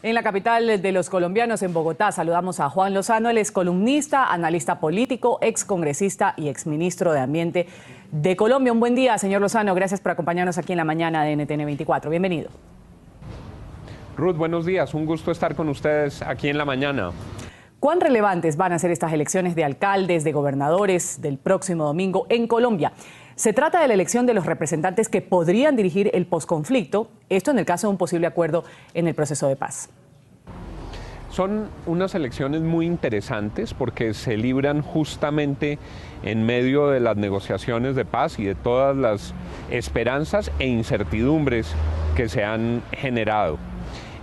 En la capital de los colombianos, en Bogotá, saludamos a Juan Lozano. Él es columnista, analista político, excongresista y exministro de Ambiente de Colombia. Un buen día, señor Lozano. Gracias por acompañarnos aquí en la mañana de NTN 24. Bienvenido. Ruth, buenos días. Un gusto estar con ustedes aquí en la mañana. ¿Cuán relevantes van a ser estas elecciones de alcaldes, de gobernadores del próximo domingo en Colombia? Se trata de la elección de los representantes que podrían dirigir el posconflicto, esto en el caso de un posible acuerdo en el proceso de paz. Son unas elecciones muy interesantes porque se libran justamente en medio de las negociaciones de paz y de todas las esperanzas e incertidumbres que se han generado.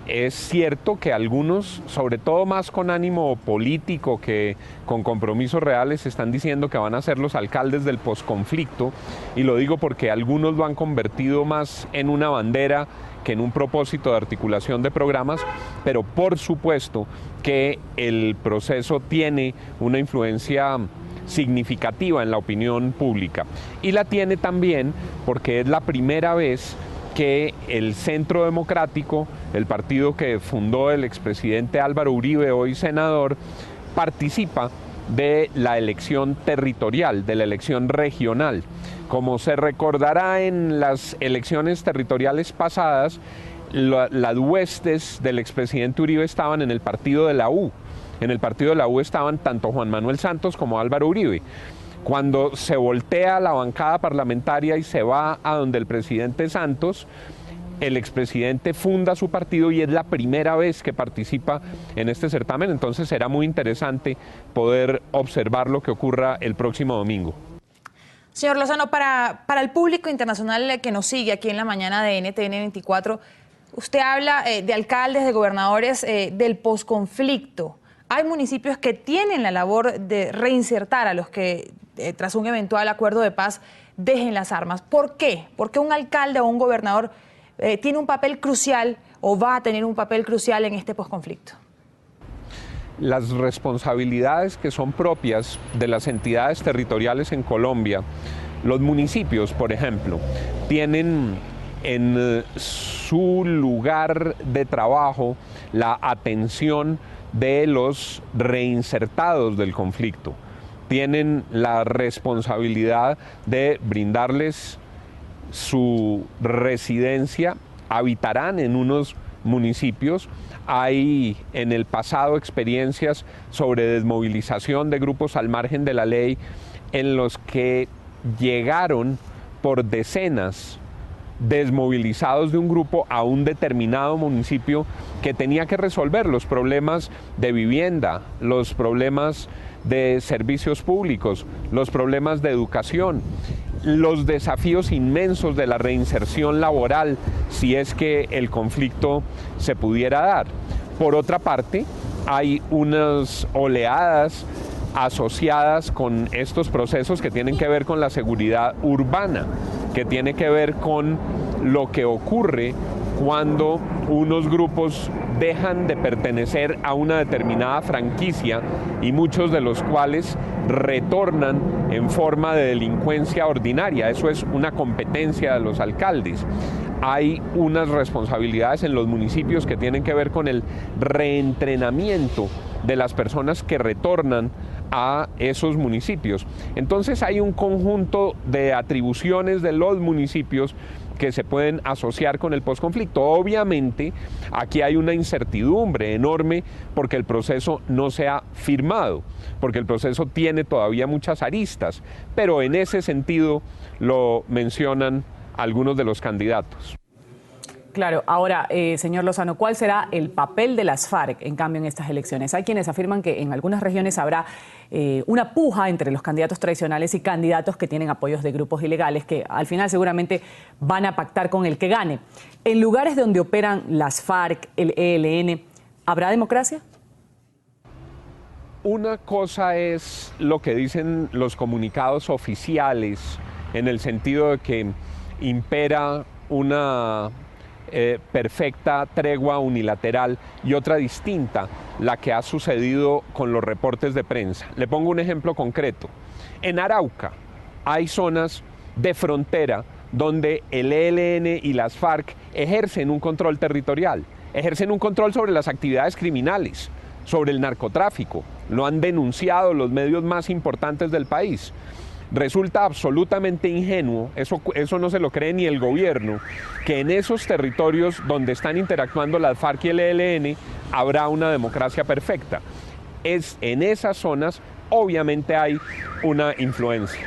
Es cierto que algunos, sobre todo más con ánimo político que con compromisos reales, están diciendo que van a ser los alcaldes del posconflicto, y lo digo porque algunos lo han convertido más en una bandera que en un propósito de articulación de programas, pero por supuesto que el proceso tiene una influencia significativa en la opinión pública, y la tiene también porque es la primera vez que el Centro Democrático, el partido que fundó el expresidente Álvaro Uribe, hoy senador, participa de la elección territorial, de la elección regional. Como se recordará, en las elecciones territoriales pasadas, las huestes del expresidente Uribe estaban en el partido de la U. En el partido de la U estaban tanto Juan Manuel Santos como Álvaro Uribe. Cuando se voltea la bancada parlamentaria y se va a donde el presidente Santos, el expresidente funda su partido y es la primera vez que participa en este certamen. Entonces será muy interesante poder observar lo que ocurra el próximo domingo. Señor Lozano, para el público internacional que nos sigue aquí en la mañana de NTN 24, usted habla de alcaldes, de gobernadores del posconflicto. Hay municipios que tienen la labor de reinsertar a los que, tras un eventual acuerdo de paz, dejen las armas. ¿Por qué? ¿Por qué un alcalde o un gobernador tiene un papel crucial o va a tener un papel crucial en este posconflicto? Las responsabilidades que son propias de las entidades territoriales en Colombia, los municipios, por ejemplo, tienen en su lugar de trabajo la atención de los reinsertados del conflicto. Tienen la responsabilidad de brindarles su residencia, habitarán en unos municipios. Hay en el pasado experiencias sobre desmovilización de grupos al margen de la ley en los que llegaron por decenas desmovilizados de un grupo a un determinado municipio que tenía que resolver los problemas de vivienda, los problemas de servicios públicos, los problemas de educación, los desafíos inmensos de la reinserción laboral, si es que el conflicto se pudiera dar. Por otra parte, hay unas oleadas asociadas con estos procesos que tienen que ver con la seguridad urbana, que tiene que ver con lo que ocurre cuando unos grupos dejan de pertenecer a una determinada franquicia y muchos de los cuales retornan en forma de delincuencia ordinaria. Eso es una competencia de los alcaldes. Hay unas responsabilidades en los municipios que tienen que ver con el reentrenamiento de las personas que retornan a esos municipios. Entonces hay un conjunto de atribuciones de los municipios que se pueden asociar con el posconflicto. Obviamente, aquí hay una incertidumbre enorme porque el proceso no se ha firmado, porque el proceso tiene todavía muchas aristas, pero en ese sentido lo mencionan algunos de los candidatos. Claro, ahora, señor Lozano, ¿cuál será el papel de las FARC, en cambio, en estas elecciones? Hay quienes afirman que en algunas regiones habrá una puja entre los candidatos tradicionales y candidatos que tienen apoyos de grupos ilegales que al final seguramente van a pactar con el que gane. En lugares donde operan las FARC, el ELN, ¿habrá democracia? Una cosa es lo que dicen los comunicados oficiales, en el sentido de que impera una perfecta tregua unilateral, y otra distinta, la que ha sucedido con los reportes de prensa. Le pongo un ejemplo concreto. En Arauca hay zonas de frontera donde el ELN y las FARC ejercen un control territorial. ejercen un control sobre las actividades criminales, sobre el narcotráfico. Lo han denunciado los medios más importantes del país. Resulta absolutamente ingenuo, eso no se lo cree ni el gobierno, que en esos territorios donde están interactuando las FARC y el ELN habrá una democracia perfecta. En esas zonas obviamente hay una influencia.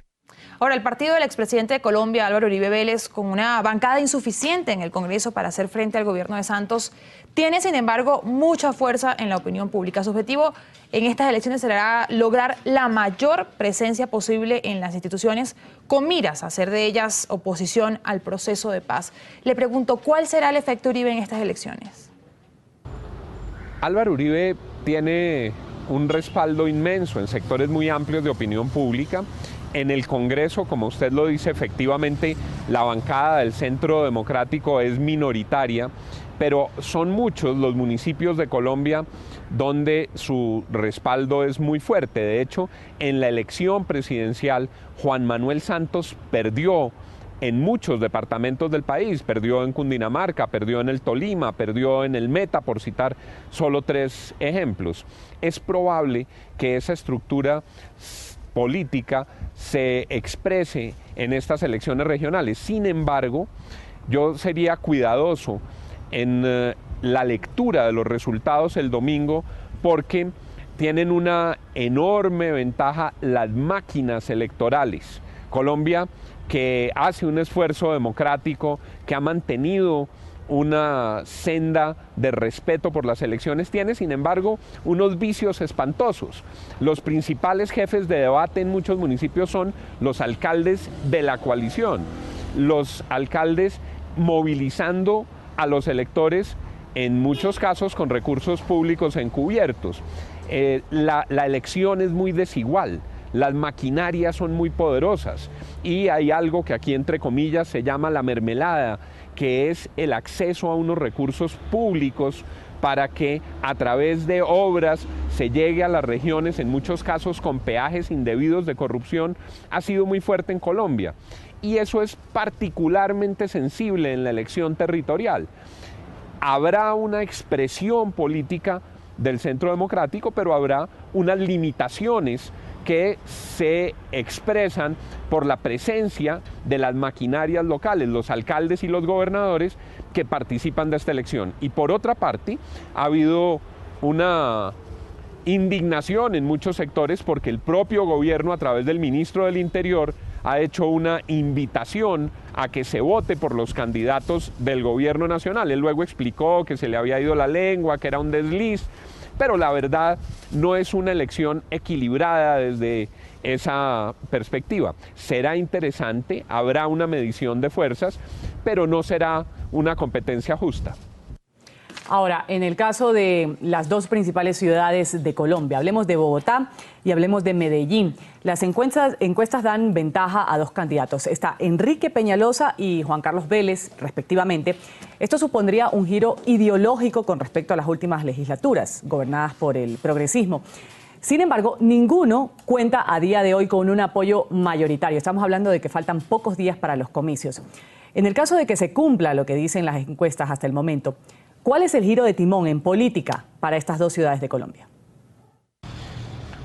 Ahora, el partido del expresidente de Colombia, Álvaro Uribe Vélez, con una bancada insuficiente en el Congreso para hacer frente al gobierno de Santos, tiene, sin embargo, mucha fuerza en la opinión pública. Su objetivo en estas elecciones será lograr la mayor presencia posible en las instituciones, con miras a hacer de ellas oposición al proceso de paz. Le pregunto, ¿cuál será el efecto Uribe en estas elecciones? Álvaro Uribe tiene un respaldo inmenso en sectores muy amplios de opinión pública. En el Congreso, como usted lo dice, efectivamente la bancada del Centro Democrático es minoritaria, pero son muchos los municipios de Colombia donde su respaldo es muy fuerte. De hecho, en la elección presidencial, Juan Manuel Santos perdió en muchos departamentos del país, perdió en Cundinamarca, perdió en el Tolima, perdió en el Meta, por citar solo 3 ejemplos. Es probable que esa estructura política se exprese en estas elecciones regionales. Sin embargo, yo sería cuidadoso en la lectura de los resultados el domingo, porque tienen una enorme ventaja las máquinas electorales. Colombia, que hace un esfuerzo democrático, que ha mantenido una senda de respeto por las elecciones, tiene, sin embargo, unos vicios espantosos. Los principales jefes de debate en muchos municipios son los alcaldes de la coalición, los alcaldes movilizando a los electores, en muchos casos con recursos públicos encubiertos. La elección es muy desigual. Las maquinarias son muy poderosas y hay algo que aquí entre comillas se llama la mermelada, que es el acceso a unos recursos públicos para que a través de obras se llegue a las regiones, en muchos casos con peajes indebidos de corrupción, ha sido muy fuerte en Colombia. Y eso es particularmente sensible en la elección territorial. Habrá una expresión política del Centro Democrático, pero habrá unas limitaciones que se expresan por la presencia de las maquinarias locales, los alcaldes y los gobernadores que participan de esta elección. Y por otra parte, ha habido una indignación en muchos sectores porque el propio gobierno, a través del ministro del Interior, ha hecho una invitación a que se vote por los candidatos del gobierno nacional. Él luego explicó que se le había ido la lengua, que era un desliz, pero la verdad no es una elección equilibrada desde esa perspectiva. Será interesante, habrá una medición de fuerzas, pero no será una competencia justa. Ahora, en el caso de las 2 principales ciudades de Colombia, hablemos de Bogotá y hablemos de Medellín. Las encuestas dan ventaja a 2 candidatos. Está Enrique Peñalosa y Juan Carlos Vélez, respectivamente. Esto supondría un giro ideológico con respecto a las últimas legislaturas, gobernadas por el progresismo. Sin embargo, ninguno cuenta a día de hoy con un apoyo mayoritario. Estamos hablando de que faltan pocos días para los comicios. En el caso de que se cumpla lo que dicen las encuestas hasta el momento, ¿cuál es el giro de timón en política para estas 2 ciudades de Colombia?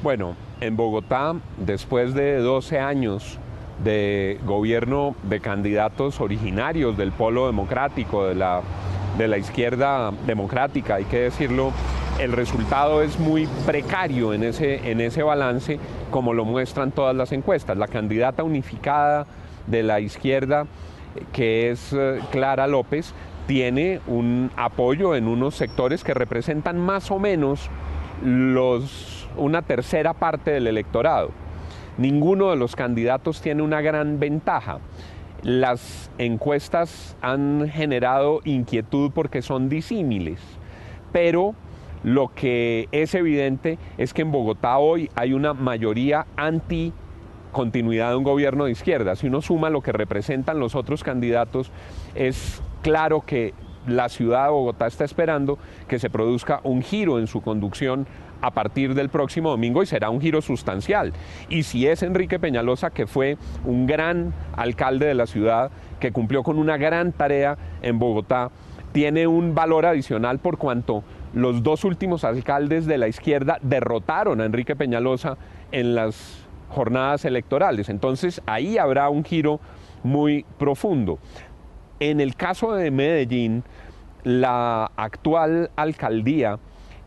Bueno, en Bogotá, después de 12 años de gobierno de candidatos originarios del polo democrático, de la izquierda democrática, hay que decirlo, el resultado es muy precario en ese balance, como lo muestran todas las encuestas. La candidata unificada de la izquierda, que es Clara López, tiene un apoyo en unos sectores que representan más o menos una tercera parte del electorado. Ninguno de los candidatos tiene una gran ventaja. Las encuestas han generado inquietud porque son disímiles, pero lo que es evidente es que en Bogotá hoy hay una mayoría anti-continuidad de un gobierno de izquierda. Si uno suma lo que representan los otros candidatos, es claro que la ciudad de Bogotá está esperando que se produzca un giro en su conducción a partir del próximo domingo, y será un giro sustancial. Y si es Enrique Peñalosa, que fue un gran alcalde de la ciudad, que cumplió con una gran tarea en Bogotá, tiene un valor adicional por cuanto los dos últimos alcaldes de la izquierda derrotaron a Enrique Peñalosa en las jornadas electorales. Entonces ahí habrá un giro muy profundo. En el caso de Medellín, la actual alcaldía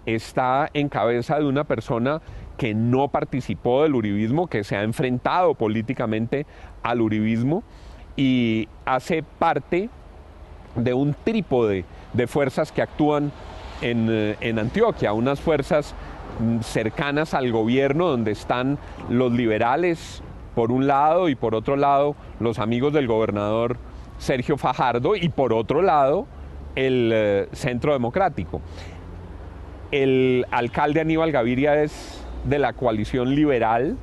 está en cabeza de una persona que no participó del uribismo, que se ha enfrentado políticamente al uribismo y hace parte de un trípode de fuerzas que actúan en Antioquia, unas fuerzas cercanas al gobierno donde están los liberales por un lado y por otro lado los amigos del gobernador Sergio Fajardo y por otro lado el Centro Democrático. El alcalde Aníbal Gaviria es de la coalición liberal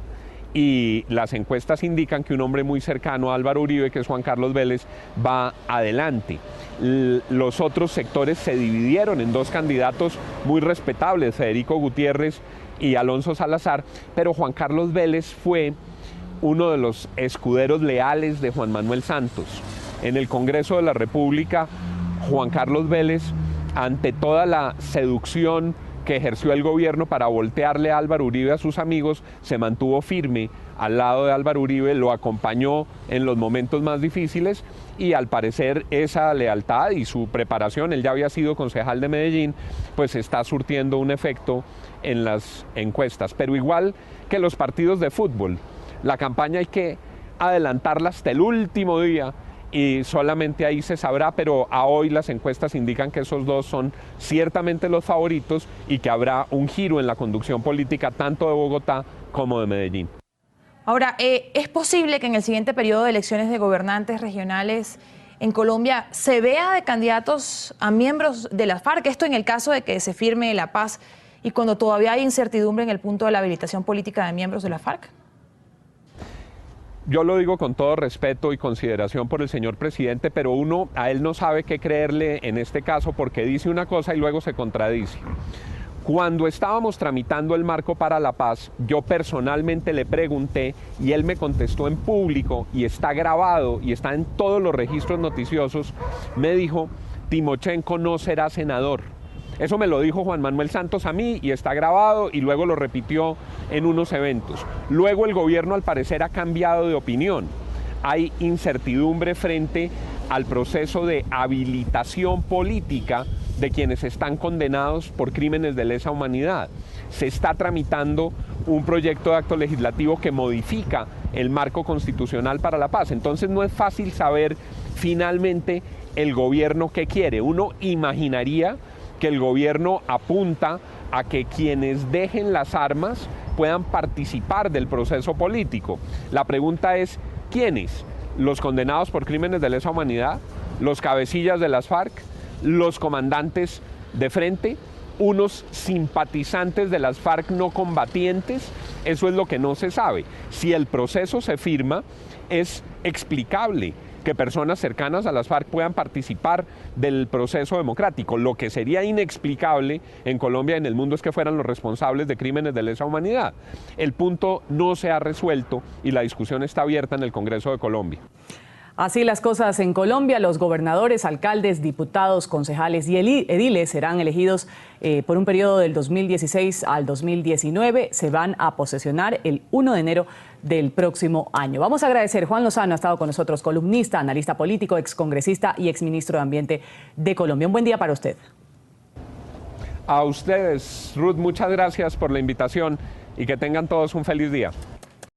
y las encuestas indican que un hombre muy cercano a Álvaro Uribe, que es Juan Carlos Vélez, va adelante. Los otros sectores se dividieron en dos candidatos muy respetables, Federico Gutiérrez y Alonso Salazar, pero Juan Carlos Vélez fue uno de los escuderos leales de Juan Manuel Santos. En el Congreso de la República, Juan Carlos Vélez, ante toda la seducción que ejerció el gobierno para voltearle a Álvaro Uribe a sus amigos, se mantuvo firme al lado de Álvaro Uribe, lo acompañó en los momentos más difíciles y al parecer esa lealtad y su preparación, él ya había sido concejal de Medellín, pues está surtiendo un efecto en las encuestas. Pero igual que los partidos de fútbol, la campaña hay que adelantarla hasta el último día y solamente ahí se sabrá, pero a hoy las encuestas indican que esos dos son ciertamente los favoritos y que habrá un giro en la conducción política tanto de Bogotá como de Medellín. Ahora, ¿es posible que en el siguiente periodo de elecciones de gobernantes regionales en Colombia se vea de candidatos a miembros de la FARC? Esto en el caso de que se firme la paz y cuando todavía hay incertidumbre en el punto de la habilitación política de miembros de la FARC. Yo lo digo con todo respeto y consideración por el señor presidente, pero uno a él no sabe qué creerle en este caso porque dice una cosa y luego se contradice. Cuando estábamos tramitando el marco para la paz, yo personalmente le pregunté y él me contestó en público y está grabado y está en todos los registros noticiosos, me dijo, Timochenko no será senador. Eso me lo dijo Juan Manuel Santos a mí y está grabado y luego lo repitió en unos eventos. Luego el gobierno al parecer ha cambiado de opinión. Hay incertidumbre frente al proceso de habilitación política de quienes están condenados por crímenes de lesa humanidad. Se está tramitando un proyecto de acto legislativo que modifica el marco constitucional para la paz. Entonces no es fácil saber finalmente el gobierno qué quiere. Uno imaginaría que el gobierno apunta a que quienes dejen las armas puedan participar del proceso político. La pregunta es, ¿quiénes? ¿Los condenados por crímenes de lesa humanidad? ¿Los cabecillas de las FARC? ¿Los comandantes de frente? ¿Unos simpatizantes de las FARC no combatientes? Eso es lo que no se sabe. Si el proceso se firma, es explicable que personas cercanas a las FARC puedan participar del proceso democrático. Lo que sería inexplicable en Colombia y en el mundo es que fueran los responsables de crímenes de lesa humanidad. El punto no se ha resuelto y la discusión está abierta en el Congreso de Colombia. Así las cosas en Colombia, los gobernadores, alcaldes, diputados, concejales y ediles serán elegidos por un periodo del 2016 al 2019. Se van a posesionar el 1 de enero del próximo año. Vamos a agradecer. Juan Lozano ha estado con nosotros, columnista, analista político, excongresista y exministro de Ambiente de Colombia. Un buen día para usted. A ustedes, Ruth, muchas gracias por la invitación y que tengan todos un feliz día.